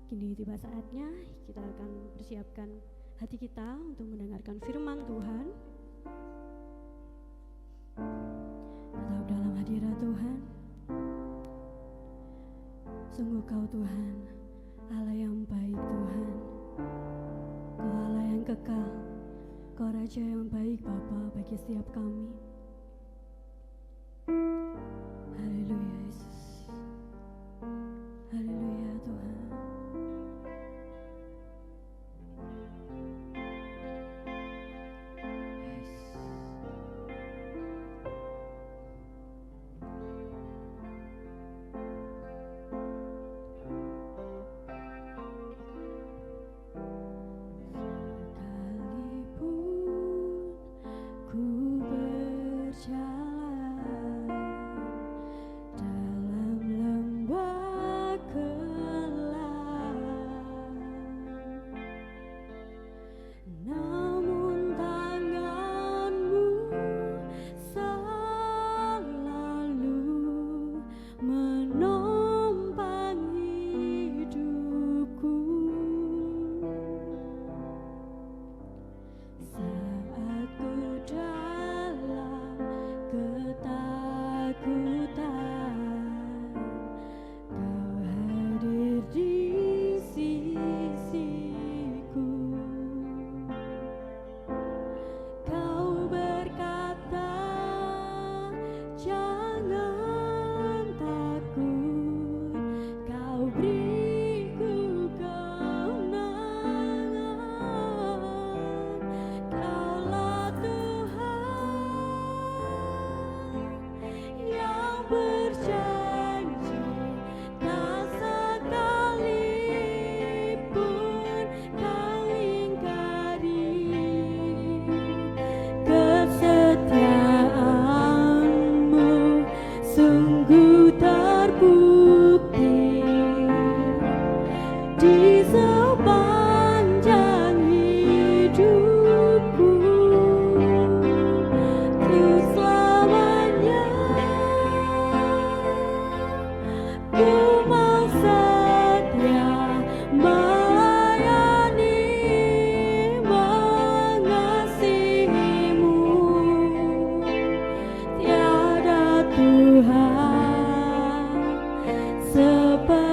Kini tiba saatnya kita akan persiapkan hati kita untuk mendengarkan firman Tuhan. Tetap dalam hadirat Tuhan. Sungguh Kau Tuhan, Allah yang baik Tuhan. Kau Allah yang kekal, Kau Raja yang baik Bapa bagi setiap kami. Haleluya Yesus. Haleluya Tuhan.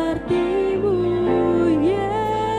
Sepertimu Yesus.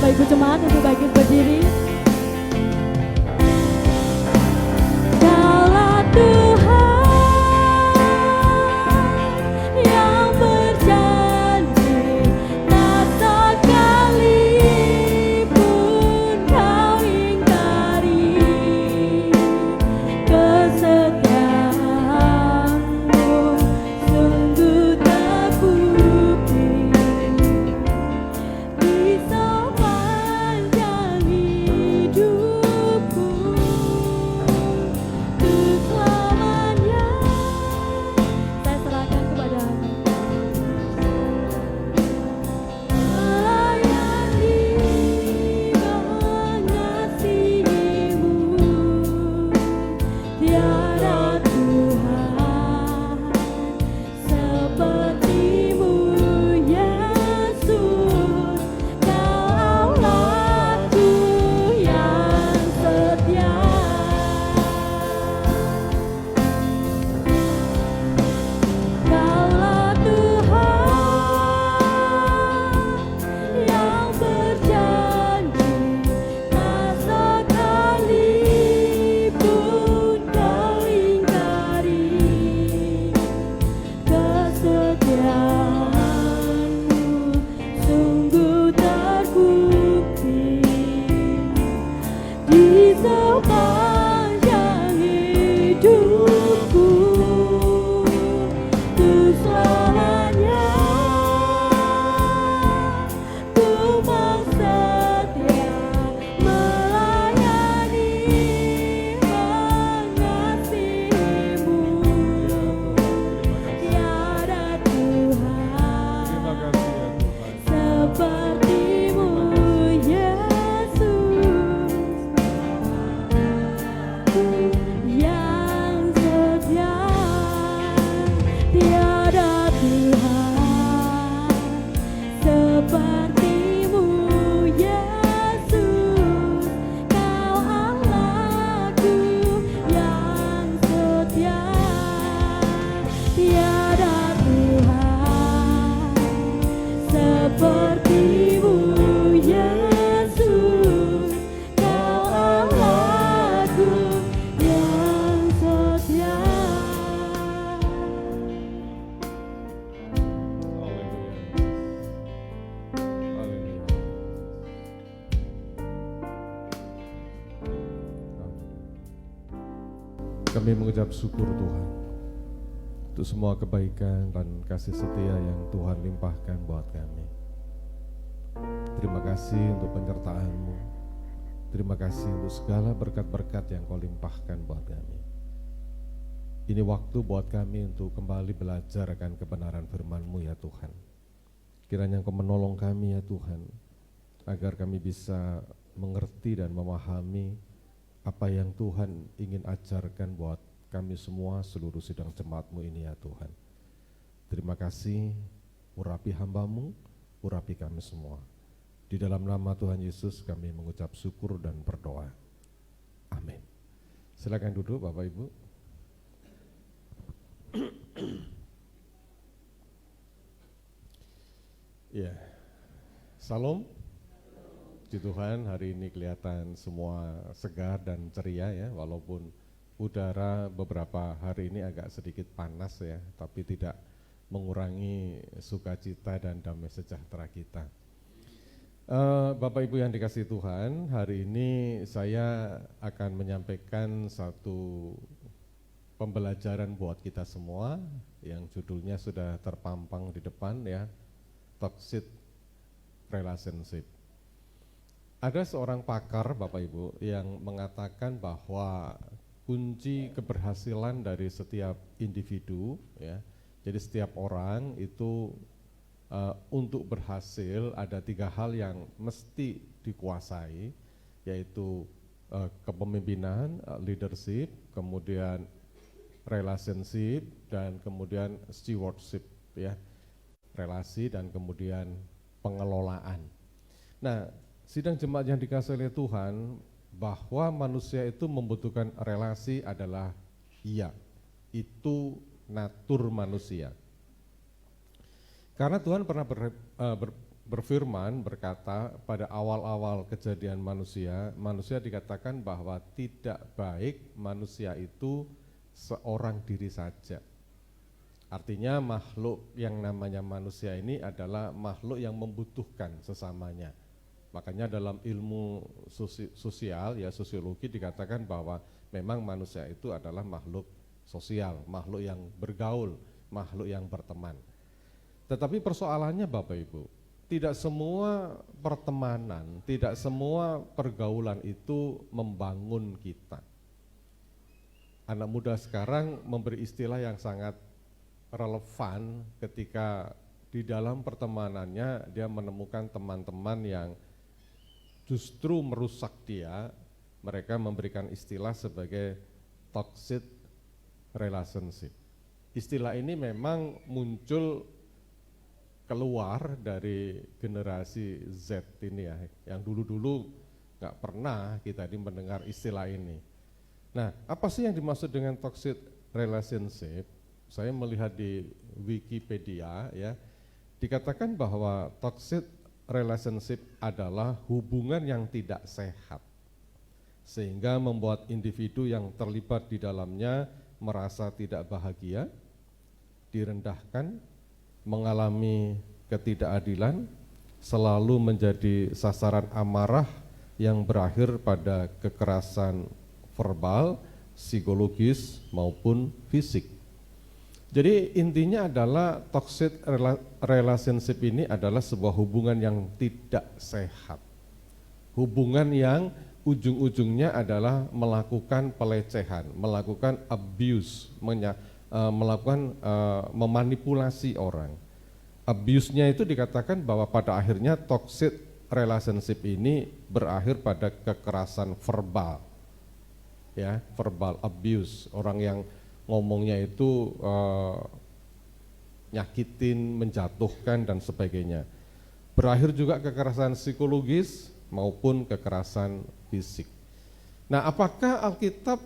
Bapak Ibu jemaat untuk bangkit berdiri. Kaulah Tuhan yang berjanji, tak sekali pun kau ingkari kesetiaanmu, sungguh terbukti di sepanjang hidupku, untuk selamanya saya serahkan kepada-Mu. Melayani mengasihi-Mu, tiada Tuhan seperti-Mu, Yesus. Kau Allahku yang setia. Kaulah Tuhan yang berjanji, tak sekali pun kau ingkari kesetiaanmu, sungguh terbukti di sepanjang hidupku, untuk selamanya ku mau setia melayani mengasihi-Mu, tiada Tuhan seperti-Mu, Yesus. Yang setia, tiada Tuhan seperti-Mu, Yesus. Kau Allahku yang setia, tiada Tuhan seperti-Mu, Yesus. Kau Allahku yang setia. Kami mengucap syukur Tuhan untuk semua kebaikan dan kasih setia yang Tuhan limpahkan buat kami. Terima kasih untuk penyertaan-Mu. Terima kasih untuk segala berkat-berkat yang Kau limpahkan buat kami. Ini waktu buat kami untuk kembali belajar akan kebenaran firman-Mu ya Tuhan. Kiranya Engkau menolong kami ya Tuhan, agar kami bisa mengerti dan memahami apa yang Tuhan ingin ajarkan buat kami semua seluruh sidang jemaat-Mu ini ya Tuhan. Terima kasih, urapi hamba-Mu, urapi kami semua. Di dalam nama Tuhan Yesus kami mengucap syukur dan berdoa. Amin. Silakan duduk Bapak Ibu. Ya, Salam. Puji Tuhan, hari ini kelihatan semua segar dan ceria ya, walaupun udara beberapa hari ini agak sedikit panas ya, tapi tidak mengurangi sukacita dan damai sejahtera kita. Bapak Ibu yang dikasihi Tuhan, hari ini saya akan menyampaikan satu pembelajaran buat kita semua yang judulnya sudah terpampang di depan ya, Toxic Relationship. Ada seorang pakar Bapak Ibu yang mengatakan bahwa kunci keberhasilan dari setiap individu ya, jadi setiap orang itu untuk berhasil ada 3 hal yang mesti dikuasai, yaitu kepemimpinan, leadership, kemudian relationship, dan kemudian stewardship ya, relasi dan kemudian pengelolaan. Nah, sidang jemaat yang dikasihi oleh Tuhan, bahwa manusia itu membutuhkan relasi adalah iya, itu natur manusia. Karena Tuhan pernah berfirman berkata pada awal-awal kejadian manusia, manusia dikatakan bahwa tidak baik manusia itu seorang diri saja. Artinya makhluk yang namanya manusia ini adalah makhluk yang membutuhkan sesamanya. Makanya dalam ilmu sosial ya, sosiologi dikatakan bahwa memang manusia itu adalah makhluk sosial, makhluk yang bergaul, makhluk yang berteman. Tetapi persoalannya Bapak Ibu, tidak semua pertemanan, tidak semua pergaulan itu membangun kita. Anak muda sekarang memberi istilah yang sangat relevan ketika di dalam pertemanannya dia menemukan teman-teman yang justru merusak dia. Mereka memberikan istilah sebagai toxic relationship. Istilah ini memang muncul keluar dari generasi Z ini ya, yang dulu-dulu nggak pernah kita ini mendengar istilah ini. Nah, apa sih yang dimaksud dengan toxic relationship? Saya melihat di Wikipedia ya, dikatakan bahwa toxic relationship adalah hubungan yang tidak sehat, sehingga membuat individu yang terlibat di dalamnya merasa tidak bahagia, direndahkan, mengalami ketidakadilan, selalu menjadi sasaran amarah yang berakhir pada kekerasan verbal, psikologis maupun fisik. Jadi intinya adalah toxic relationship ini adalah sebuah hubungan yang tidak sehat. Hubungan yang ujung-ujungnya adalah melakukan pelecehan, melakukan abuse, melakukan memanipulasi orang. Abuse-nya itu dikatakan bahwa pada akhirnya toxic relationship ini berakhir pada kekerasan verbal. Ya, verbal abuse, orang yang ngomongnya itu nyakitin, menjatuhkan dan sebagainya. Berakhir juga kekerasan psikologis maupun kekerasan fisik. Nah, apakah Alkitab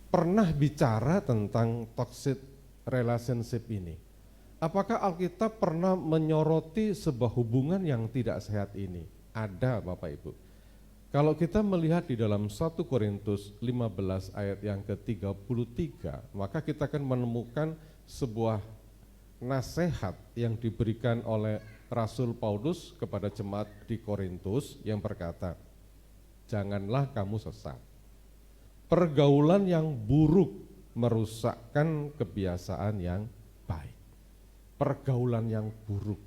pernah bicara tentang toxic relationship ini? Apakah Alkitab pernah menyoroti sebuah hubungan yang tidak sehat ini? Ada Bapak Ibu. Kalau kita melihat di dalam 1 Korintus 15 ayat yang ke-33, maka kita akan menemukan sebuah nasihat yang diberikan oleh Rasul Paulus kepada jemaat di Korintus yang berkata, janganlah kamu sesat. Pergaulan yang buruk merusakkan kebiasaan yang baik. Pergaulan yang buruk,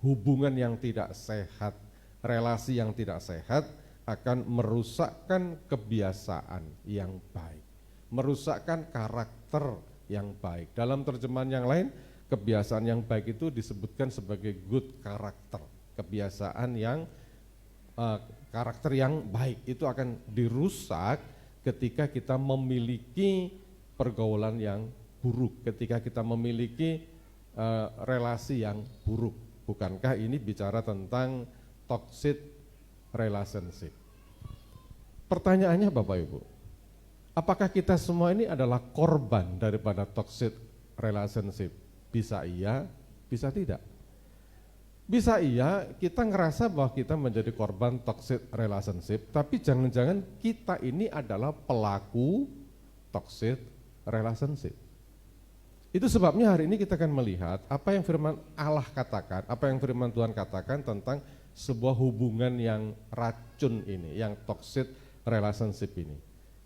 hubungan yang tidak sehat, relasi yang tidak sehat akan merusakkan kebiasaan yang baik, merusakkan karakter yang baik. Dalam terjemahan yang lain, kebiasaan yang baik itu disebutkan sebagai good karakter. Kebiasaan yang karakter yang baik itu akan dirusak ketika kita memiliki pergaulan yang buruk, ketika kita memiliki relasi yang buruk. Bukankah ini bicara tentang toxic relationship? Pertanyaannya Bapak Ibu, apakah kita semua ini adalah korban daripada toxic relationship? Bisa iya, bisa tidak. Bisa iya, kita ngerasa bahwa kita menjadi korban toxic relationship, tapi jangan-jangan kita ini adalah pelaku toxic relationship. Itu sebabnya hari ini kita akan melihat apa yang firman Allah katakan, apa yang firman Tuhan katakan tentang sebuah hubungan yang racun ini, yang toxic relationship ini.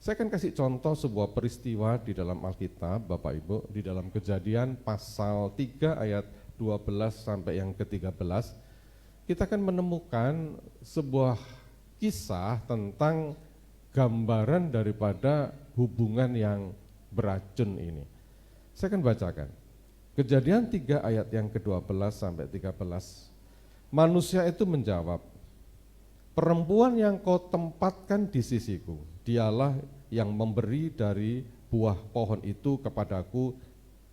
Saya akan kasih contoh sebuah peristiwa di dalam Alkitab, Bapak Ibu, di dalam Kejadian pasal 3 ayat 12 sampai yang ke-13. Kita akan menemukan sebuah kisah tentang gambaran daripada hubungan yang beracun ini. Saya akan bacakan. Kejadian 3 ayat yang ke-12 sampai 13. Manusia itu menjawab, perempuan yang kau tempatkan di sisiku, dialah yang memberi dari buah pohon itu kepadaku,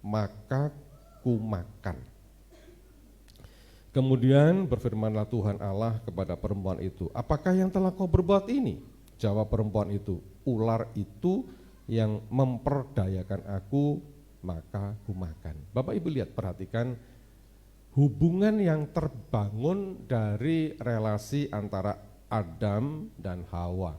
maka ku makan. Kemudian berfirmanlah Tuhan Allah kepada perempuan itu, apakah yang telah kau berbuat ini? Jawab perempuan itu, ular itu yang memperdayakan aku, maka ku makan. Bapak Ibu lihat, perhatikan hubungan yang terbangun dari relasi antara Adam dan Hawa.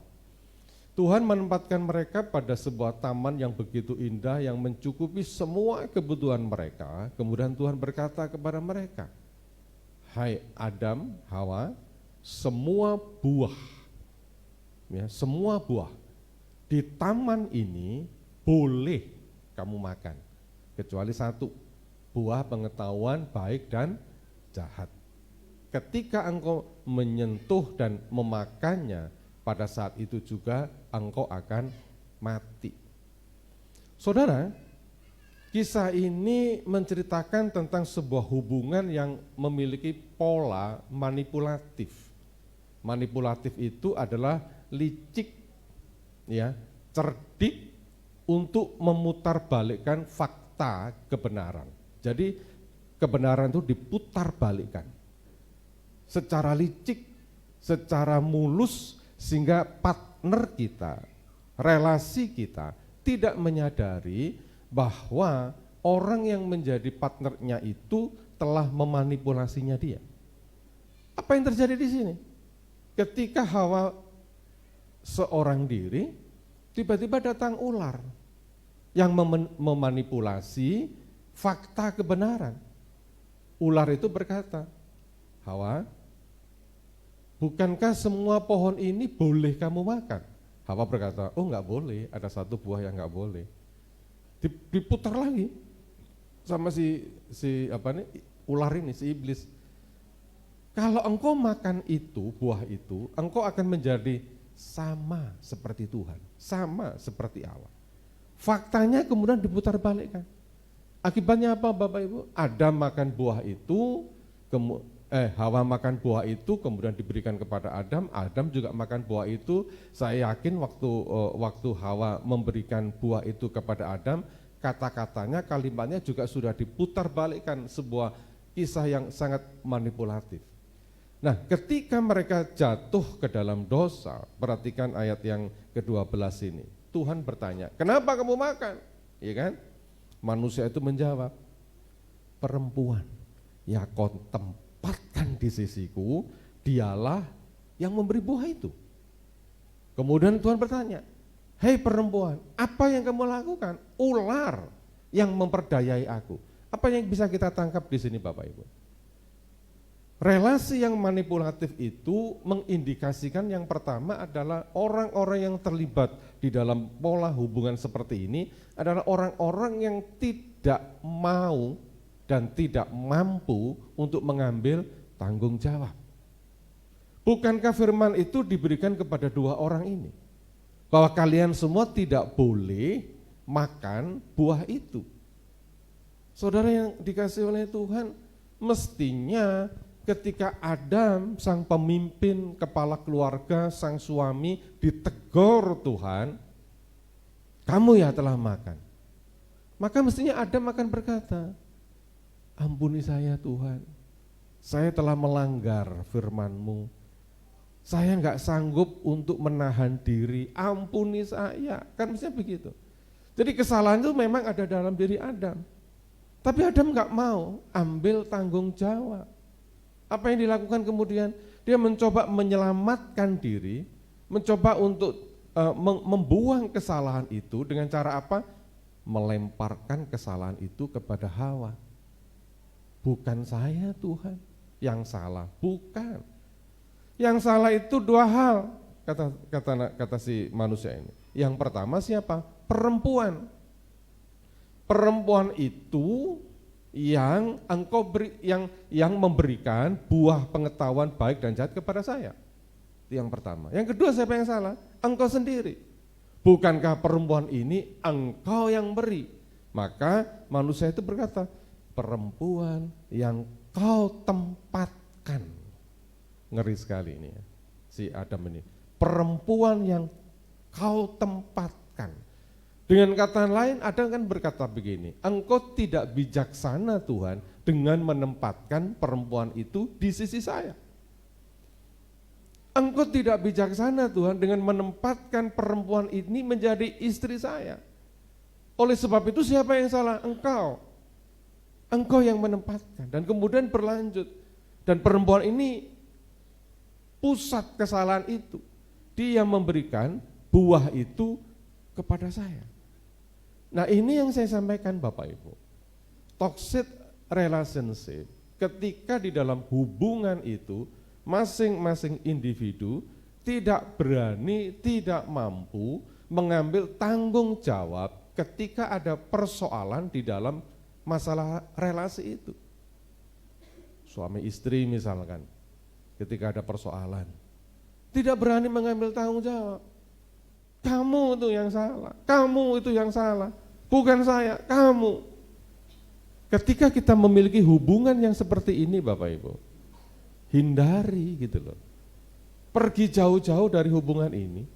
Tuhan menempatkan mereka pada sebuah taman yang begitu indah yang mencukupi semua kebutuhan mereka. Kemudian Tuhan berkata kepada mereka, "Hai Adam, Hawa, semua buah di taman ini boleh kamu makan, kecuali satu, buah pengetahuan baik dan jahat. Ketika engkau menyentuh dan memakannya, pada saat itu juga engkau akan mati." Saudara, kisah ini menceritakan tentang sebuah hubungan yang memiliki pola manipulatif. Manipulatif itu adalah licik, ya, cerdik untuk memutarbalikkan fakta kebenaran. Jadi kebenaran itu diputarbalikkan secara licik, secara mulus, sehingga partner kita, relasi kita tidak menyadari bahwa orang yang menjadi partnernya itu telah memanipulasinya dia. Apa yang terjadi di sini? Ketika Hawa seorang diri, tiba-tiba datang ular yang memanipulasi fakta kebenaran. Ular itu berkata, "Hawa, bukankah semua pohon ini boleh kamu makan?" Hawa berkata, "Oh, enggak boleh, ada satu buah yang enggak boleh." Diputar lagi sama si ular ini, si iblis. "Kalau engkau makan itu, buah itu, engkau akan menjadi sama seperti Tuhan, sama seperti Allah." Faktanya kemudian diputar balikkan. Akibatnya apa Bapak Ibu? Adam makan buah itu, Hawa makan buah itu, kemudian diberikan kepada Adam. Adam juga makan buah itu. Saya yakin waktu Hawa memberikan buah itu kepada Adam, kata-katanya, kalimatnya juga sudah diputar balikkan, sebuah kisah yang sangat manipulatif. Nah, ketika mereka jatuh ke dalam dosa, perhatikan ayat yang ke-12 ini. Tuhan bertanya, "Kenapa kamu makan?" Iya kan? Manusia itu menjawab, "Perempuan yang kau tempatkan di sisiku, dialah yang memberi buah itu." Kemudian Tuhan bertanya, "Hei perempuan, apa yang kamu lakukan?" "Ular yang memperdayai aku." Apa yang bisa kita tangkap di sini Bapak Ibu? Relasi yang manipulatif itu mengindikasikan yang pertama adalah orang-orang yang terlibat di dalam pola hubungan seperti ini adalah orang-orang yang tidak mau dan tidak mampu untuk mengambil tanggung jawab. Bukankah firman itu diberikan kepada dua orang ini? Bahwa kalian semua tidak boleh makan buah itu. Saudara yang dikasihi oleh Tuhan, mestinya ketika Adam, sang pemimpin, kepala keluarga, sang suami ditegur Tuhan, "Kamu ya telah makan." Maka mestinya Adam akan berkata, "Ampuni saya Tuhan, saya telah melanggar firman-Mu. Saya enggak sanggup untuk menahan diri, ampuni saya." Kan mestinya begitu. Jadi kesalahan itu memang ada dalam diri Adam. Tapi Adam enggak mau ambil tanggung jawab. Apa yang dilakukan kemudian? Dia mencoba menyelamatkan diri, mencoba untuk membuang kesalahan itu dengan cara apa? Melemparkan kesalahan itu kepada Hawa. "Bukan saya Tuhan yang salah." Bukan. Yang salah itu dua hal, kata si manusia ini. Yang pertama siapa? Perempuan. Perempuan itu yang engkau beri, yang memberikan buah pengetahuan baik dan jahat kepada saya. Itu yang pertama. Yang kedua, siapa yang salah? Engkau sendiri. Bukankah perempuan ini engkau yang beri? Maka manusia itu berkata, "Perempuan yang kau tempatkan." Ngeri sekali ini ya, si Adam ini. Perempuan yang kau tempatkan. Dengan kata lain, Adam kan berkata begini, "Engkau tidak bijaksana Tuhan dengan menempatkan perempuan itu di sisi saya. Engkau tidak bijaksana Tuhan dengan menempatkan perempuan ini menjadi istri saya. Oleh sebab itu siapa yang salah? Engkau. Engkau yang menempatkan. Dan kemudian berlanjut. Dan perempuan ini pusat kesalahan itu. Dia memberikan buah itu kepada saya. Nah, ini yang saya sampaikan Bapak Ibu. Toxic relationship, ketika di dalam hubungan itu masing-masing individu tidak berani, tidak mampu mengambil tanggung jawab ketika ada persoalan di dalam masalah relasi itu. Suami istri misalkan, ketika ada persoalan, tidak berani mengambil tanggung jawab. Kamu itu yang salah, kamu itu yang salah, bukan saya, kamu. Ketika kita memiliki hubungan yang seperti ini Bapak Ibu, hindari gitu loh. Pergi jauh-jauh dari hubungan ini.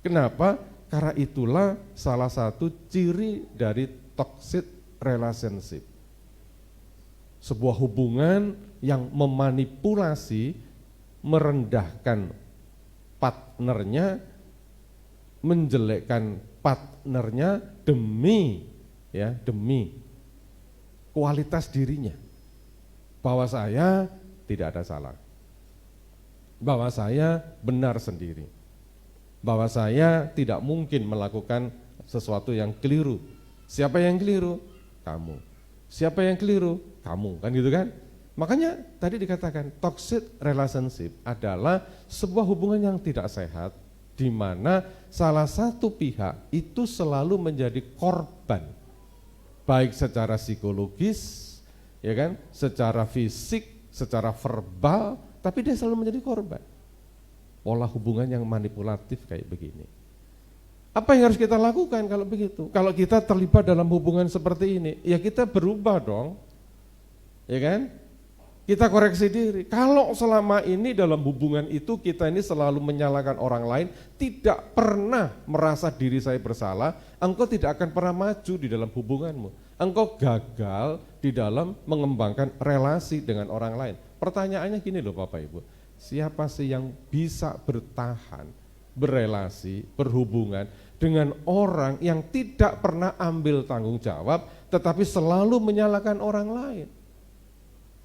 Kenapa? Karena itulah salah satu ciri dari toxic relationship. Sebuah hubungan yang memanipulasi, merendahkan partnernya, menjelekkan partnernya demi kualitas dirinya. Bahwa saya tidak ada salah. Bahwa saya benar sendiri. Bahwa saya tidak mungkin melakukan sesuatu yang keliru. Siapa yang keliru? Kamu. Siapa yang keliru? Kamu, kan gitu kan? Makanya tadi dikatakan toxic relationship adalah sebuah hubungan yang tidak sehat, di mana salah satu pihak itu selalu menjadi korban, baik secara psikologis, ya kan, secara fisik, secara verbal, tapi dia selalu menjadi korban. Pola hubungan yang manipulatif kayak begini. Apa yang harus kita lakukan kalau begitu? Kalau kita terlibat dalam hubungan seperti ini, ya kita berubah dong, ya kan? Kita koreksi diri. Kalau selama ini dalam hubungan itu kita ini selalu menyalahkan orang lain, tidak pernah merasa diri saya bersalah, engkau tidak akan pernah maju di dalam hubunganmu. Engkau gagal di dalam mengembangkan relasi dengan orang lain. Pertanyaannya gini loh Bapak Ibu, siapa sih yang bisa bertahan, berelasi, berhubungan dengan orang yang tidak pernah ambil tanggung jawab, tetapi selalu menyalahkan orang lain?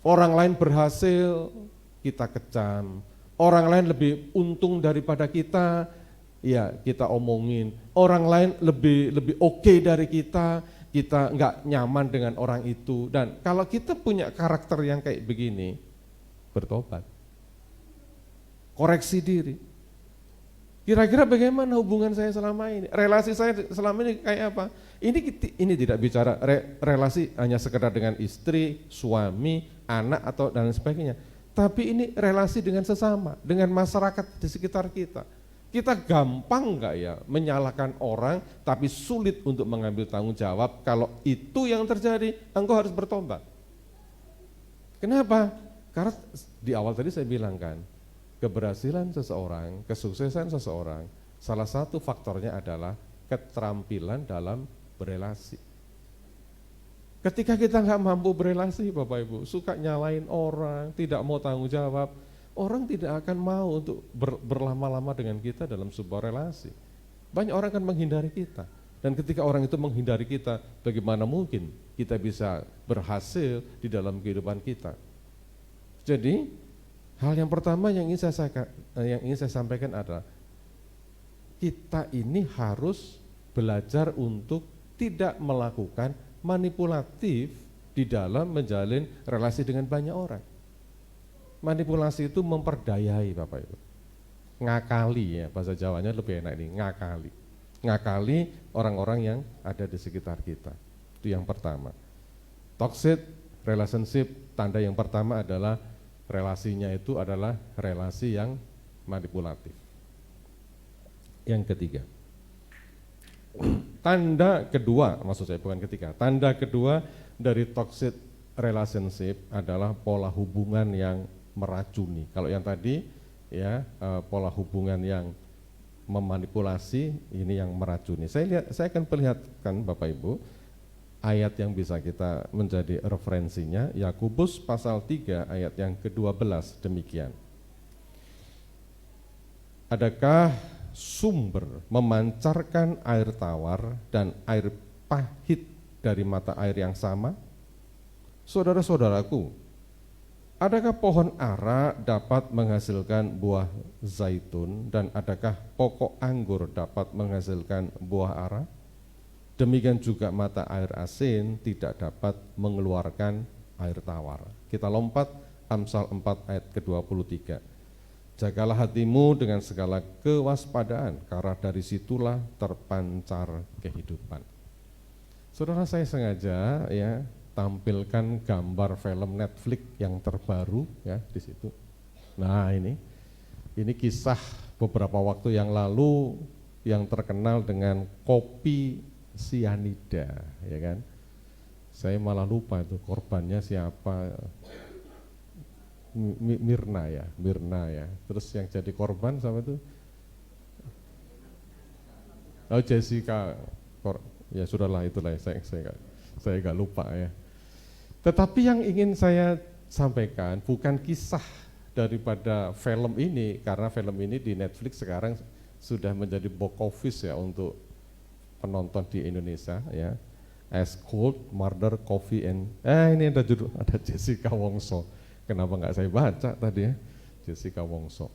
Orang lain berhasil, kita kecam. Orang lain lebih untung daripada kita, ya kita omongin. Orang lain lebih oke dari kita enggak nyaman dengan orang itu. Dan kalau kita punya karakter yang kayak begini, bertobat. Koreksi diri. Kira-kira bagaimana hubungan saya selama ini? Relasi saya selama ini kayak apa? Ini tidak bicara relasi hanya sekedar dengan istri, suami, anak atau dan sebagainya. Tapi ini relasi dengan sesama, dengan masyarakat di sekitar kita. Kita gampang enggak ya menyalahkan orang tapi sulit untuk mengambil tanggung jawab. Kalau itu yang terjadi, engkau harus bertobat. Kenapa? Karena di awal tadi saya bilang kan, keberhasilan seseorang, kesuksesan seseorang, salah satu faktornya adalah keterampilan dalam berelasi. Ketika kita nggak mampu berelasi Bapak Ibu, suka nyalain orang, tidak mau tanggung jawab, orang tidak akan mau untuk berlama-lama dengan kita dalam sebuah relasi. Banyak orang akan menghindari kita. Dan ketika orang itu menghindari kita, bagaimana mungkin kita bisa berhasil di dalam kehidupan kita? Jadi, hal yang pertama yang ingin saya sampaikan adalah kita ini harus belajar untuk tidak melakukan manipulatif di dalam menjalin relasi dengan banyak orang. Manipulasi itu memperdayai Bapak Ibu. Ngakali ya, bahasa Jawanya lebih enak ini, ngakali. Ngakali orang-orang yang ada di sekitar kita. Itu yang pertama. Toxic relationship, tanda yang pertama adalah relasinya itu adalah relasi yang manipulatif. Yang ketiga, tanda kedua, maksud saya bukan ketiga, tanda kedua dari toxic relationship adalah pola hubungan yang meracuni. Kalau yang tadi ya pola hubungan yang memanipulasi, ini yang meracuni. Saya akan perlihatkan Bapak Ibu ayat yang bisa kita menjadi referensinya, Yakobus pasal 3 ayat yang ke-12 demikian. Adakah sumber memancarkan air tawar dan air pahit dari mata air yang sama? Saudara-saudaraku, adakah pohon ara dapat menghasilkan buah zaitun dan adakah pokok anggur dapat menghasilkan buah ara? Demikian juga mata air asin tidak dapat mengeluarkan air tawar. Kita lompat Amsal 4 ayat ke-23. Jagalah hatimu dengan segala kewaspadaan, karena dari situlah terpancar kehidupan. Saudara, saya sengaja ya tampilkan gambar film Netflix yang terbaru ya di situ. Nah, ini kisah beberapa waktu yang lalu yang terkenal dengan kopi sianida, ya kan? Saya malah lupa itu korbannya siapa. Mirna ya. Terus yang jadi korban sama itu? Oh, Jessica. Ya sudahlah, itulah saya nggak lupa ya. Tetapi yang ingin saya sampaikan bukan kisah daripada film ini, karena film ini di Netflix sekarang sudah menjadi box office ya untuk penonton di Indonesia ya. As Cold, Murder, Coffee and ini ada judul, ada Jessica Wongso. Kenapa nggak saya baca tadi ya, Jessica Wongso.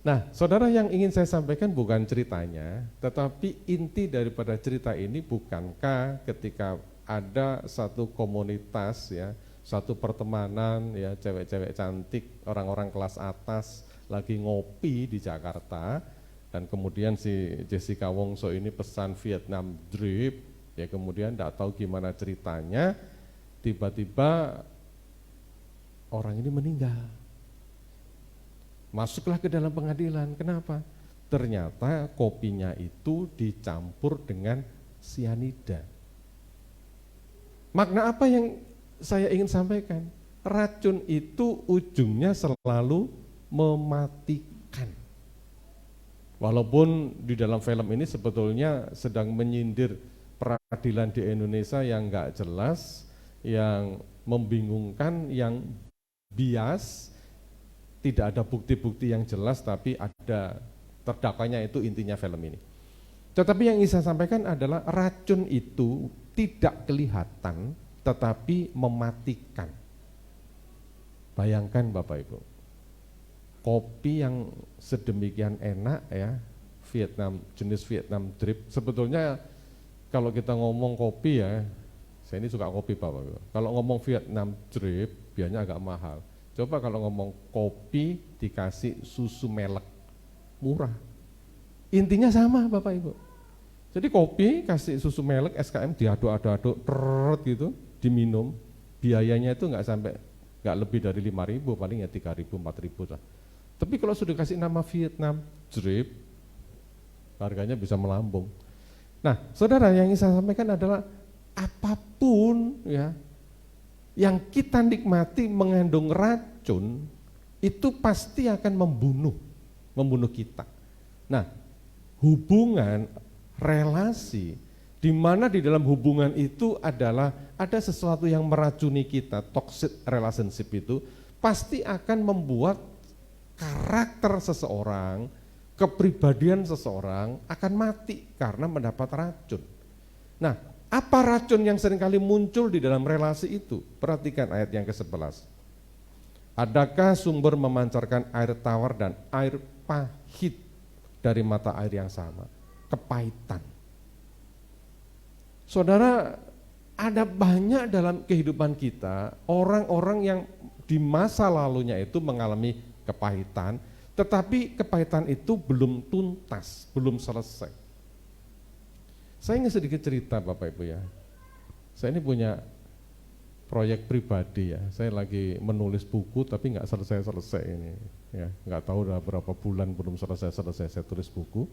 Nah, saudara, yang ingin saya sampaikan bukan ceritanya, tetapi inti daripada cerita ini bukankah ketika ada satu komunitas ya, satu pertemanan ya, cewek-cewek cantik, orang-orang kelas atas lagi ngopi di Jakarta, dan kemudian si Jessica Wongso ini pesan Vietnam drip, ya kemudian tidak tahu gimana ceritanya, tiba-tiba orang ini meninggal. Masuklah ke dalam pengadilan. Kenapa? Ternyata kopinya itu dicampur dengan sianida. Makna apa yang saya ingin sampaikan? Racun itu ujungnya selalu mematikan. Walaupun di dalam film ini sebetulnya sedang menyindir peradilan di Indonesia yang enggak jelas, yang membingungkan, yang bias, tidak ada bukti-bukti yang jelas, tapi ada terdakwanya, itu intinya film ini. Tetapi yang ingin saya sampaikan adalah racun itu tidak kelihatan, tetapi mematikan. Bayangkan Bapak Ibu, kopi yang sedemikian enak ya, jenis Vietnam drip, sebetulnya kalau kita ngomong kopi ya, saya ini suka kopi Bapak Ibu. Kalau ngomong Vietnam drip, biayanya agak mahal. Coba kalau ngomong kopi dikasih susu melek, murah. Intinya sama Bapak Ibu. Jadi kopi kasih susu melek SKM diaduk-aduk gitu, diminum. Biayanya itu nggak lebih dari 5.000, paling ya 3.000, 4.000 lah. Tapi kalau sudah kasih nama Vietnam drip, harganya bisa melambung. Nah, saudara, yang ingin saya sampaikan adalah apapun ya yang kita nikmati mengandung racun, itu pasti akan membunuh kita. Nah, hubungan, relasi, di mana di dalam hubungan itu adalah ada sesuatu yang meracuni kita, toxic relationship itu pasti akan membuat karakter seseorang, kepribadian seseorang akan mati karena mendapat racun. Nah, apa racun yang seringkali muncul di dalam relasi itu? Perhatikan ayat yang ke-11. Adakah sumber memancarkan air tawar dan air pahit dari mata air yang sama? Kepahitan. Saudara, ada banyak dalam kehidupan kita orang-orang yang di masa lalunya itu mengalami kepahitan, tetapi kepahitan itu belum tuntas, belum selesai. Saya ingin sedikit cerita Bapak Ibu ya. Saya ini punya proyek pribadi ya. Saya lagi menulis buku tapi nggak selesai ini ya. Nggak tahu udah berapa bulan belum selesai saya tulis buku.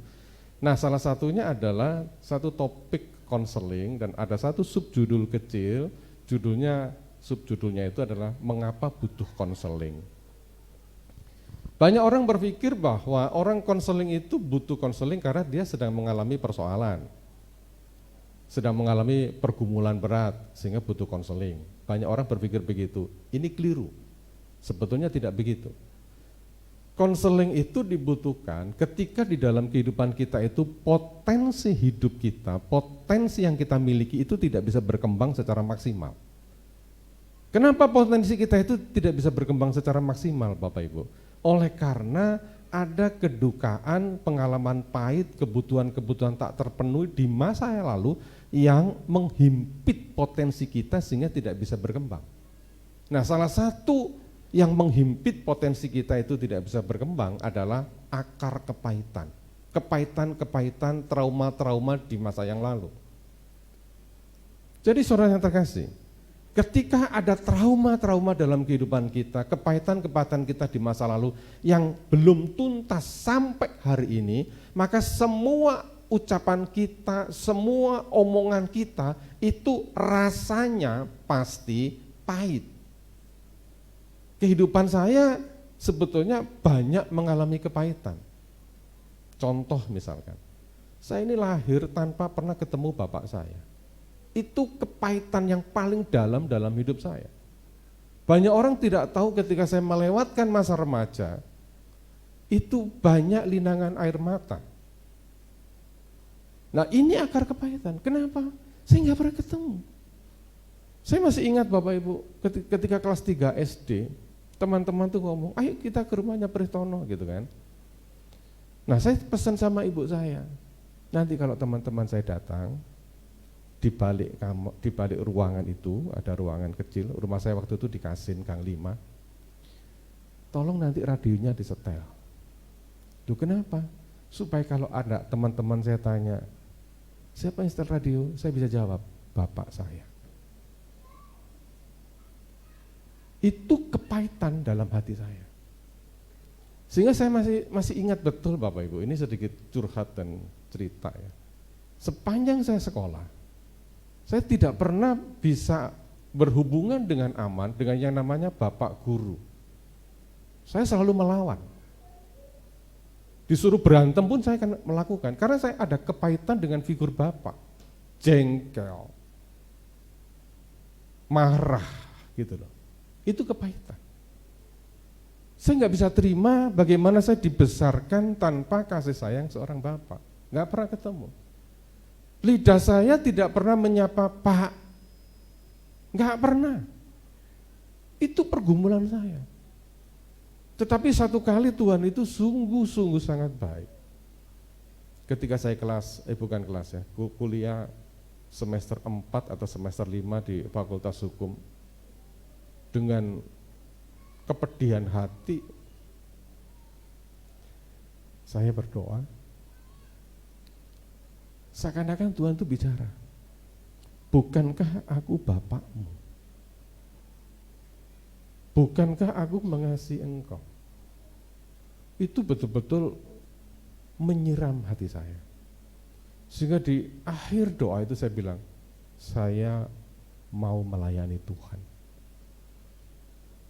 Nah, salah satunya adalah satu topik konseling dan ada satu subjudul kecil, subjudulnya itu adalah mengapa butuh konseling. Banyak orang berpikir bahwa orang konseling itu butuh konseling karena dia sedang mengalami persoalan, sedang mengalami pergumulan berat sehingga butuh konseling. Banyak orang berpikir begitu. Ini keliru. Sebetulnya tidak begitu. Konseling itu dibutuhkan ketika di dalam kehidupan kita itu potensi hidup kita, potensi yang kita miliki itu tidak bisa berkembang secara maksimal. Kenapa potensi kita itu tidak bisa berkembang secara maksimal, Bapak Ibu? Oleh karena ada kedukaan, pengalaman pahit, kebutuhan-kebutuhan tak terpenuhi di masa yang lalu yang menghimpit potensi kita sehingga tidak bisa berkembang. Nah, salah satu yang menghimpit potensi kita itu tidak bisa berkembang adalah akar kepahitan. Kepahitan-kepahitan, trauma-trauma di masa yang lalu. Jadi saudara yang terkasih, ketika ada trauma-trauma dalam kehidupan kita, kepahitan-kepahitan kita di masa lalu yang belum tuntas sampai hari ini, maka semua ucapan kita, semua omongan kita itu rasanya pasti pahit. Kehidupan saya sebetulnya banyak mengalami kepahitan. Contoh misalkan, saya ini lahir tanpa pernah ketemu bapak saya. Itu kepahitan yang paling dalam hidup saya. Banyak orang tidak tahu ketika saya melewatkan masa remaja, itu banyak linangan air mata. Nah ini akar kepahitan, kenapa? Saya nggak pernah ketemu. Saya masih ingat Bapak Ibu, ketika kelas 3 SD, teman-teman tuh ngomong, ayo kita ke rumahnya Pritono gitu kan. Nah saya pesan sama ibu saya, nanti kalau teman-teman saya datang, di balik ruangan itu ada ruangan kecil, rumah saya waktu itu di Kasin Gang 5. Tolong nanti radionya disetel. Duh kenapa? Supaya kalau ada teman-teman saya tanya, siapa yang setel radio? Saya bisa jawab, bapak saya. Itu kepahitan dalam hati saya. Sehingga saya masih ingat betul Bapak Ibu, ini sedikit curhat dan cerita ya. Sepanjang saya sekolah, saya tidak pernah bisa berhubungan dengan aman dengan yang namanya bapak guru. Saya selalu melawan. Disuruh berantem pun saya akan melakukan, karena saya ada kepahitan dengan figur bapak. Jengkel, marah gitu loh. Itu kepahitan. Saya nggak bisa terima bagaimana saya dibesarkan tanpa kasih sayang seorang bapak. Nggak pernah ketemu. Lidah saya tidak pernah menyapa Pak. Nggak pernah. Itu pergumulan saya. Tetapi satu kali Tuhan itu sungguh-sungguh sangat baik. Ketika saya kuliah semester 4 atau semester 5 di Fakultas Hukum, dengan kepedihan hati saya berdoa, seakan-akan Tuhan itu bicara, bukankah aku bapakmu? Bukankah aku mengasihi engkau? Itu betul-betul menyiram hati saya. Sehingga di akhir doa itu saya bilang, saya mau melayani Tuhan.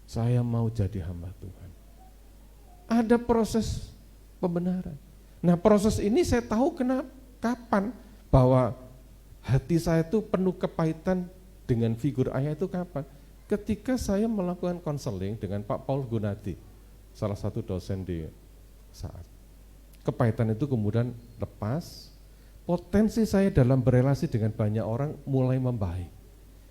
Saya mau jadi hamba Tuhan. Ada proses pembenaran. Nah proses ini saya tahu kapan bahwa hati saya itu penuh kepahitan dengan figur ayah itu kapan? Ketika saya melakukan konseling dengan Pak Paul Gunadi, salah satu dosen di saat. Kepahitan itu kemudian lepas, potensi saya dalam berelasi dengan banyak orang mulai membaik.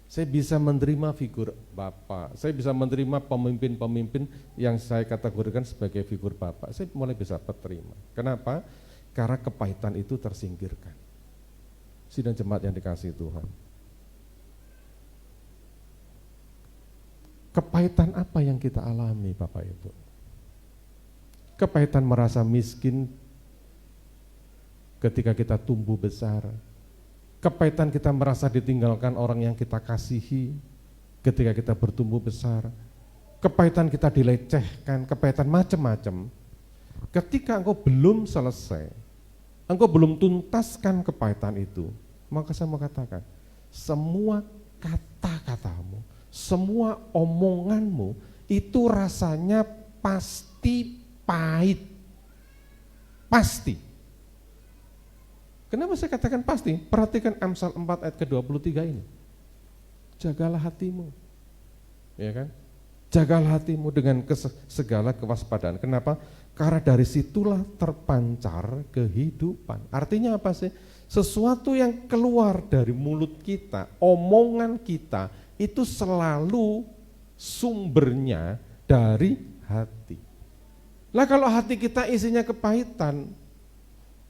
Saya bisa menerima figur bapak, saya bisa menerima pemimpin-pemimpin yang saya kategorikan sebagai figur bapak, saya mulai bisa terima. Kenapa? Karena kepahitan itu tersingkirkan. Sidang jemaat yang dikasihi Tuhan. Kepahitan apa yang kita alami Bapak Ibu? Kepahitan merasa miskin ketika kita tumbuh besar. Kepahitan kita merasa ditinggalkan orang yang kita kasihi ketika kita bertumbuh besar. Kepahitan kita dilecehkan, kepahitan macam-macam. Ketika engkau belum selesai, engkau belum tuntaskan kepahitan itu, maka saya mau katakan, semua kata-katamu, semua omonganmu itu rasanya pasti pahit. Pasti. Kenapa saya katakan pasti? Perhatikan Amsal 4 ayat ke-23 ini. Jagalah hatimu. Ya kan? Jagalah hatimu dengan segala kewaspadaan. Kenapa? Karena dari situlah terpancar kehidupan. Artinya apa sih? Sesuatu yang keluar dari mulut kita, omongan kita, itu selalu sumbernya dari hati. Lah kalau hati kita isinya kepahitan,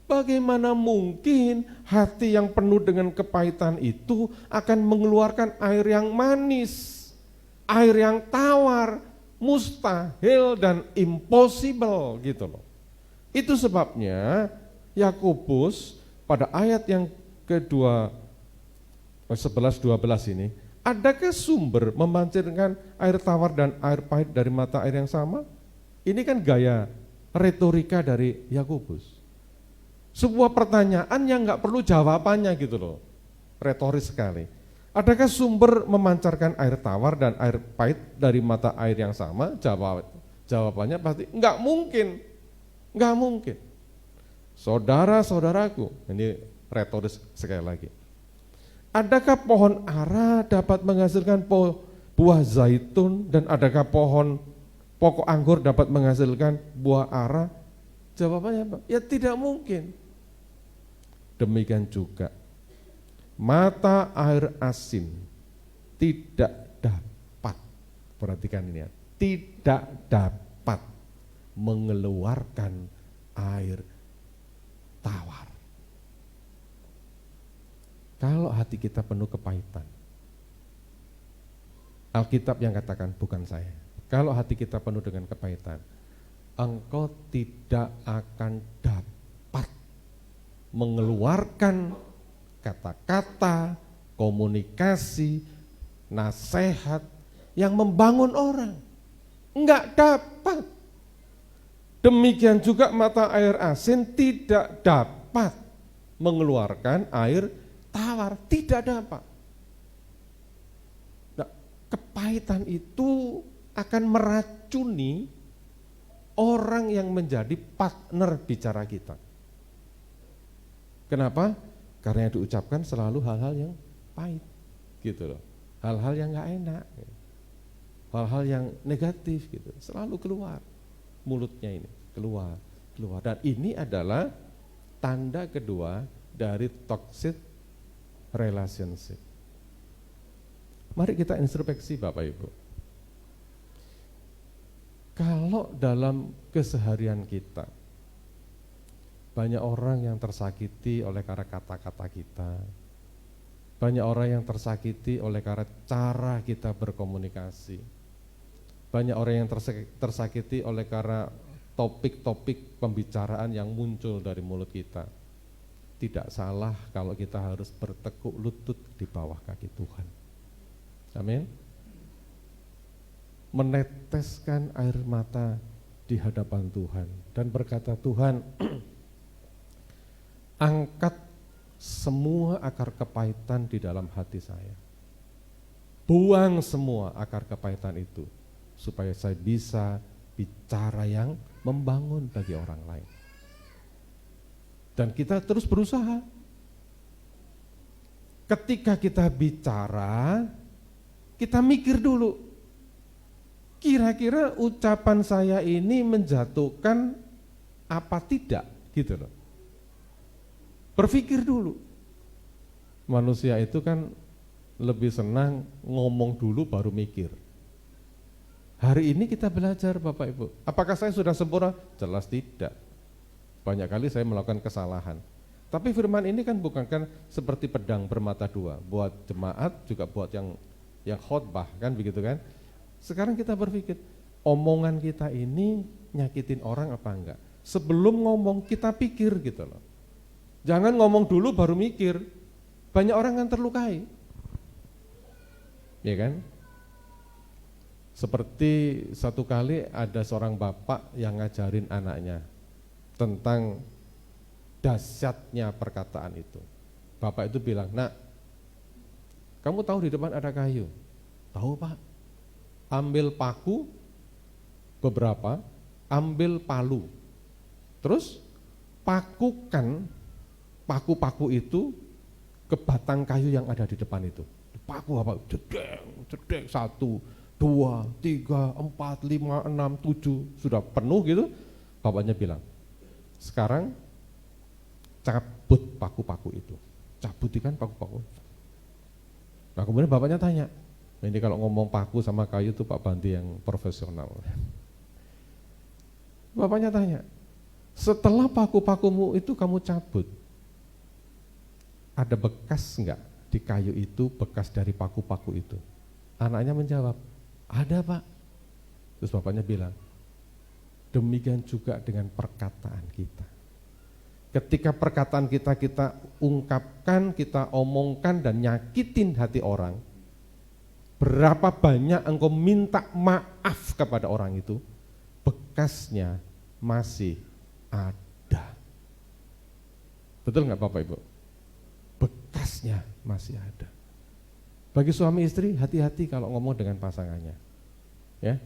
bagaimana mungkin hati yang penuh dengan kepahitan itu akan mengeluarkan air yang manis, air yang tawar, mustahil dan impossible gitu loh. Itu sebabnya Yakobus pada ayat yang kedua 11-12 ini, adakah sumber memancurkan air tawar dan air pahit dari mata air yang sama? Ini kan gaya retorika dari Yakobus. Sebuah pertanyaan yang nggak perlu jawabannya gitu loh, retoris sekali. Adakah sumber memancarkan air tawar dan air pahit dari mata air yang sama? Jawabannya pasti nggak mungkin, nggak mungkin. Saudara-saudaraku, ini retoris sekali lagi. Adakah pohon ara dapat menghasilkan buah zaitun dan adakah pokok anggur dapat menghasilkan buah ara? Jawabannya apa? Ya tidak mungkin. Demikian juga mata air asin tidak dapat, perhatikan ini ya, tidak dapat mengeluarkan air tawar. Kalau hati kita penuh kepahitan, Alkitab yang katakan, bukan saya. Kalau hati kita penuh dengan kepahitan, engkau tidak akan dapat mengeluarkan kata-kata, komunikasi, nasihat yang membangun orang. Enggak dapat. Demikian juga mata air asin tidak dapat mengeluarkan air tawar, tidak dapat. Nah, kepahitan itu akan meracuni orang yang menjadi partner bicara kita. Kenapa? Karena yang diucapkan selalu hal-hal yang pahit, gitu loh. Hal-hal yang nggak enak, hal-hal yang negatif, gitu. Selalu keluar mulutnya ini, keluar. Dan ini adalah tanda kedua dari toxic relationship. Mari kita introspeksi Bapak Ibu. Kalau dalam keseharian kita banyak orang yang tersakiti oleh karena kata-kata kita, banyak orang yang tersakiti oleh karena cara kita berkomunikasi, banyak orang yang tersakiti oleh karena topik-topik pembicaraan yang muncul dari mulut kita. Tidak salah kalau kita harus bertekuk lutut di bawah kaki Tuhan. Amin. Meneteskan air mata di hadapan Tuhan dan berkata, Tuhan, angkat semua akar kepahitan di dalam hati saya. Buang semua akar kepahitan itu supaya saya bisa bicara yang membangun bagi orang lain. Dan kita terus berusaha. Ketika kita bicara, kita mikir dulu, kira-kira ucapan saya ini menjatuhkan apa tidak, gitu loh. Berpikir dulu. Manusia itu kan lebih senang ngomong dulu baru mikir. Hari ini kita belajar Bapak Ibu. Apakah saya sudah sempurna? Jelas tidak. Banyak kali saya melakukan kesalahan. Tapi firman ini kan bukan kan seperti pedang bermata dua, buat jemaat juga buat yang khotbah kan begitu kan. Sekarang kita berpikir, omongan kita ini nyakitin orang apa enggak? Sebelum ngomong kita pikir gitu loh. Jangan ngomong dulu baru mikir. Banyak orang yang terlukai. Ya kan? Seperti satu kali ada seorang bapak yang ngajarin anaknya tentang dahsyatnya perkataan itu. Bapak itu bilang, "Nak, kamu tahu di depan ada kayu?" "Tahu, Pak." "Ambil paku beberapa, ambil palu. Terus pakukan paku-paku itu ke batang kayu yang ada di depan itu." Paku apa? Jedeng, 1, 2, 3, 4, 5, 6, 7 sudah penuh gitu. Bapaknya bilang, "Sekarang cabut paku-paku itu." Cabut kan paku-paku. Nah kemudian bapaknya tanya, Ini kalau ngomong paku sama kayu itu Pak Bandi yang profesional. Bapaknya tanya, setelah paku-pakumu itu kamu cabut, ada bekas enggak di kayu itu, bekas dari paku-paku itu? Anaknya menjawab, ada Pak. Terus bapaknya bilang, demikian juga dengan perkataan kita. Ketika perkataan kita ungkapkan, kita omongkan dan nyakitin hati orang, berapa banyak engkau minta maaf kepada orang itu, bekasnya masih ada. Betul nggak Bapak Ibu? Bekasnya masih ada. Bagi suami istri, hati-hati kalau ngomong dengan pasangannya. Ya,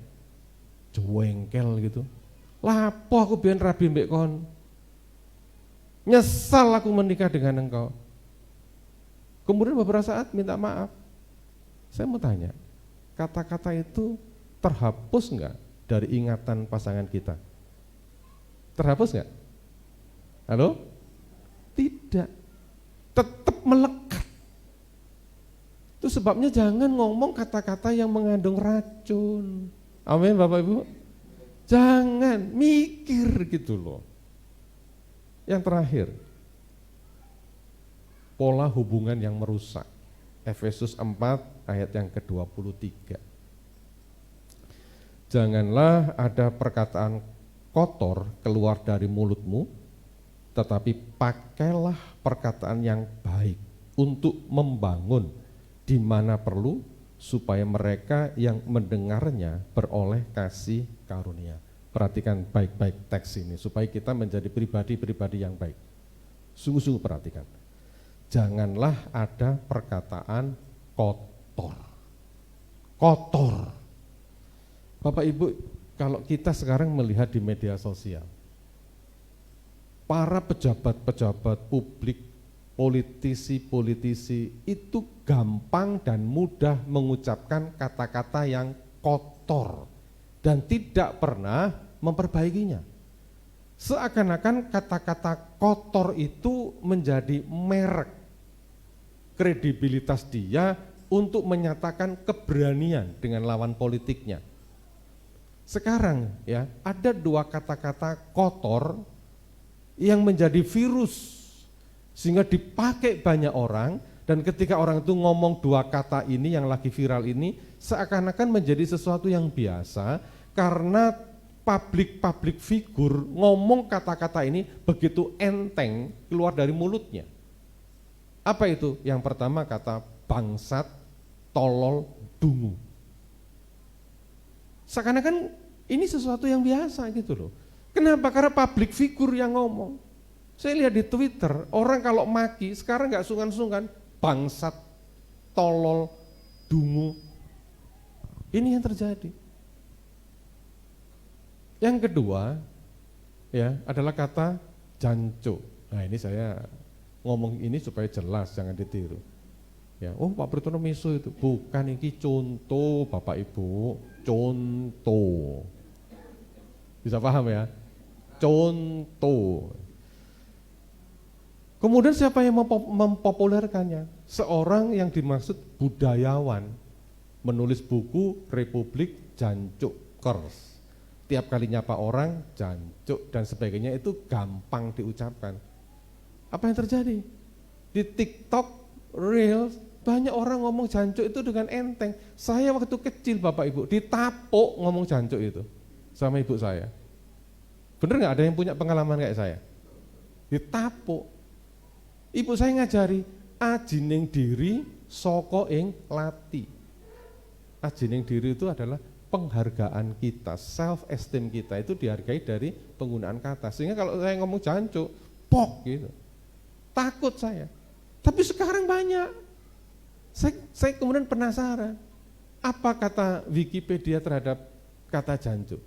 jengkel gitu. Lapo aku biyen rabi mbek kon. Nyesal aku menikah dengan engkau. Kemudian beberapa saat minta maaf. Saya mau tanya, kata-kata itu terhapus enggak dari ingatan pasangan kita? Terhapus enggak? Halo? Tidak. Tetap melekat. Itu sebabnya jangan ngomong kata-kata yang mengandung racun. Amin Bapak Ibu. Jangan mikir gitu loh. Yang terakhir, pola hubungan yang merusak. Efesus 4 ayat yang ke-23. Janganlah ada perkataan kotor keluar dari mulutmu, tetapi pakailah perkataan yang baik untuk membangun di mana perlu, supaya mereka yang mendengarnya beroleh kasih karunia. Perhatikan baik-baik teks ini, supaya kita menjadi pribadi-pribadi yang baik. Sungguh-sungguh perhatikan. Janganlah ada perkataan kotor. Kotor. Bapak Ibu, kalau kita sekarang melihat di media sosial, para pejabat-pejabat publik, politisi-politisi itu gampang dan mudah mengucapkan kata-kata yang kotor dan tidak pernah memperbaikinya. Seakan-akan kata-kata kotor itu menjadi merek kredibilitas dia untuk menyatakan keberanian dengan lawan politiknya. Sekarang ya, ada dua kata-kata kotor yang menjadi virus sehingga dipakai banyak orang, dan ketika orang itu ngomong dua kata ini yang lagi viral ini, seakan-akan menjadi sesuatu yang biasa karena public figure ngomong kata-kata ini begitu enteng keluar dari mulutnya. Apa itu? Yang pertama kata bangsat, tolol, dungu. Seakan-akan ini sesuatu yang biasa gitu loh. Kenapa? Karena public figure yang ngomong. Saya lihat di Twitter, orang kalau maki sekarang nggak sungkan-sungkan, bangsat, tolol, dungu. Ini yang terjadi. Yang kedua ya adalah kata jancuk. Nah ini saya ngomong ini supaya jelas, jangan ditiru. Ya, oh Pak Britono miso itu, bukan, ini contoh Bapak Ibu, contoh. Bisa paham ya? Contoh. Kemudian siapa yang mempopulerkannya? Seorang yang dimaksud budayawan, menulis buku Republik Jancukers. Tiap kali nyapa orang, jancuk dan sebagainya itu gampang diucapkan. Apa yang terjadi? Di TikTok, Reels, banyak orang ngomong jancuk itu dengan enteng. Saya waktu kecil Bapak Ibu, ditapuk ngomong jancuk itu sama ibu saya. Bener gak ada yang punya pengalaman kayak saya? Ditapuk. Ibu saya ngajari, ajining diri, soko ing lati. Ajining diri itu adalah penghargaan kita, self esteem kita itu dihargai dari penggunaan kata. Sehingga kalau saya ngomong jancuk, pok gitu. Takut saya. Tapi sekarang banyak. Saya kemudian penasaran. Apa kata Wikipedia terhadap kata jancuk?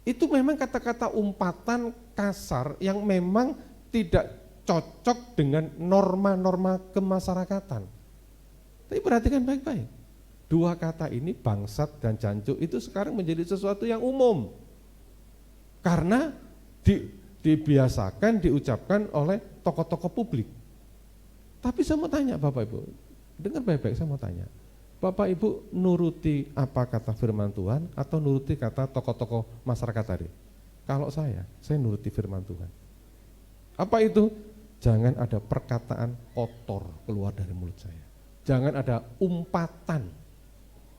Itu memang kata-kata umpatan kasar yang memang tidak cocok dengan norma-norma kemasyarakatan. Tapi perhatikan baik-baik. Dua kata ini, bangsat dan jancuk, itu sekarang menjadi sesuatu yang umum. Karena dibiasakan diucapkan oleh tokoh-tokoh publik. Tapi saya mau tanya Bapak Ibu, dengar baik-baik, saya mau tanya. Bapak Ibu nuruti apa kata firman Tuhan atau nuruti kata tokoh-tokoh masyarakat tadi? Kalau saya nuruti firman Tuhan. Apa itu? Jangan ada perkataan kotor keluar dari mulut saya. Jangan ada umpatan,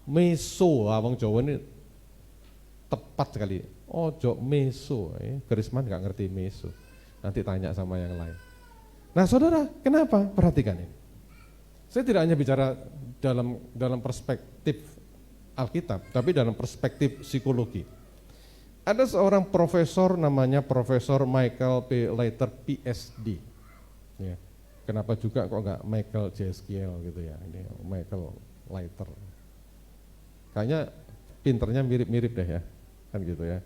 meso, wong Jawa ini tepat sekali. Ojo meso, Gerisman nggak ngerti meso. Nanti tanya sama yang lain. Nah saudara, kenapa? Perhatikan ini. Saya tidak hanya bicara dalam perspektif Alkitab, tapi dalam perspektif psikologi. Ada seorang profesor namanya Profesor Michael P. Leiter, PhD. Ya. Kenapa juga kok nggak Michael Jeskiel gitu ya? Ini Michael Leiter. Kayaknya pinternya mirip-mirip deh ya, kan gitu ya.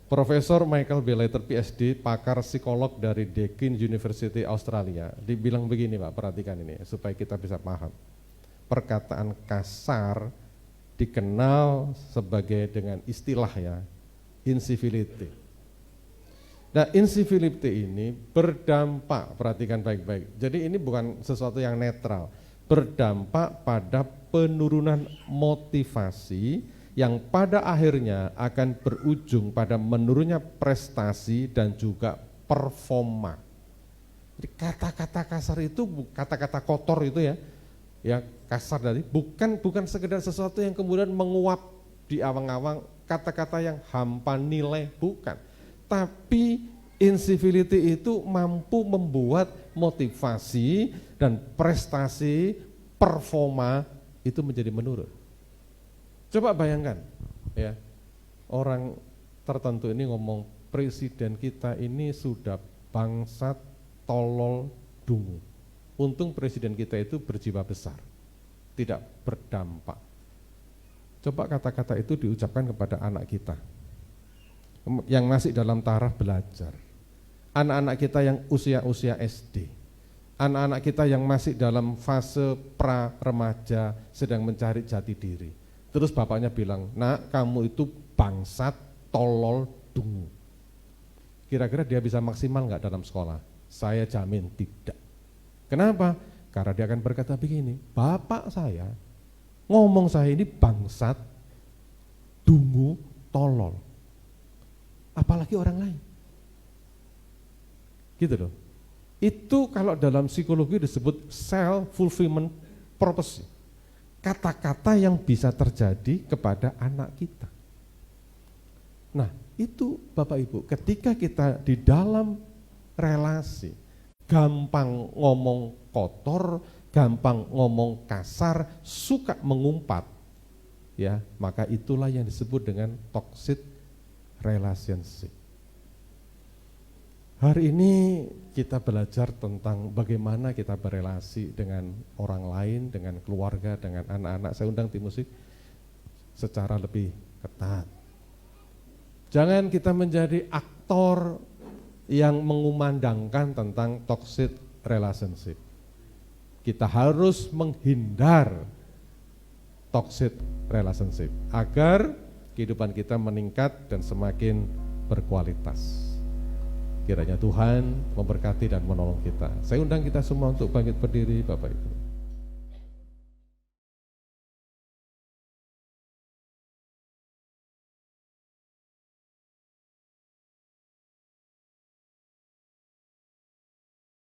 Profesor Michael B. Leiter, PhD, pakar psikolog dari Deakin University Australia, dibilang begini Pak, perhatikan ini supaya kita bisa paham. Perkataan kasar dikenal sebagai dengan istilah ya, incivility. Nah, incivility ini berdampak, perhatikan baik-baik. Jadi ini bukan sesuatu yang netral, berdampak pada penurunan motivasi yang pada akhirnya akan berujung pada menurunnya prestasi dan juga performa. Jadi kata-kata kasar itu, kata-kata kotor itu ya kasar tadi, bukan sekedar sesuatu yang kemudian menguap di awang-awang, kata-kata yang hampa nilai, bukan. Tapi incivility itu mampu membuat motivasi dan prestasi, performa itu menjadi menurun. Coba bayangkan ya, orang tertentu ini ngomong presiden kita ini sudah bangsat, tolol, dungu. Untung presiden kita itu berjiwa besar, tidak berdampak. Coba kata-kata itu diucapkan kepada anak kita yang masih dalam taraf belajar, anak-anak kita yang usia SD, anak-anak kita yang masih dalam fase pra-remaja sedang mencari jati diri. Terus bapaknya bilang, nak kamu itu bangsat, tolol, dungu. Kira-kira dia bisa maksimal nggak dalam sekolah? Saya jamin tidak. Kenapa? Karena dia akan berkata begini, bapak saya ngomong saya ini bangsat, dungu, tolol. Apalagi orang lain. Gitu loh. Itu kalau dalam psikologi disebut self-fulfillment prophecy. Kata-kata yang bisa terjadi kepada anak kita. Nah, itu Bapak Ibu, ketika kita di dalam relasi, gampang ngomong kotor, gampang ngomong kasar, suka mengumpat, ya, maka itulah yang disebut dengan toxic relationship. Hari ini kita belajar tentang bagaimana kita berelasi dengan orang lain, dengan keluarga, dengan anak-anak. Saya undang tim musik secara lebih ketat. Jangan kita menjadi aktor yang mengumandangkan tentang toxic relationship. Kita harus menghindar toxic relationship agar kehidupan kita meningkat dan semakin berkualitas. Kiranya Tuhan memberkati dan menolong kita. Saya undang kita semua untuk bangkit berdiri, Bapak Ibu.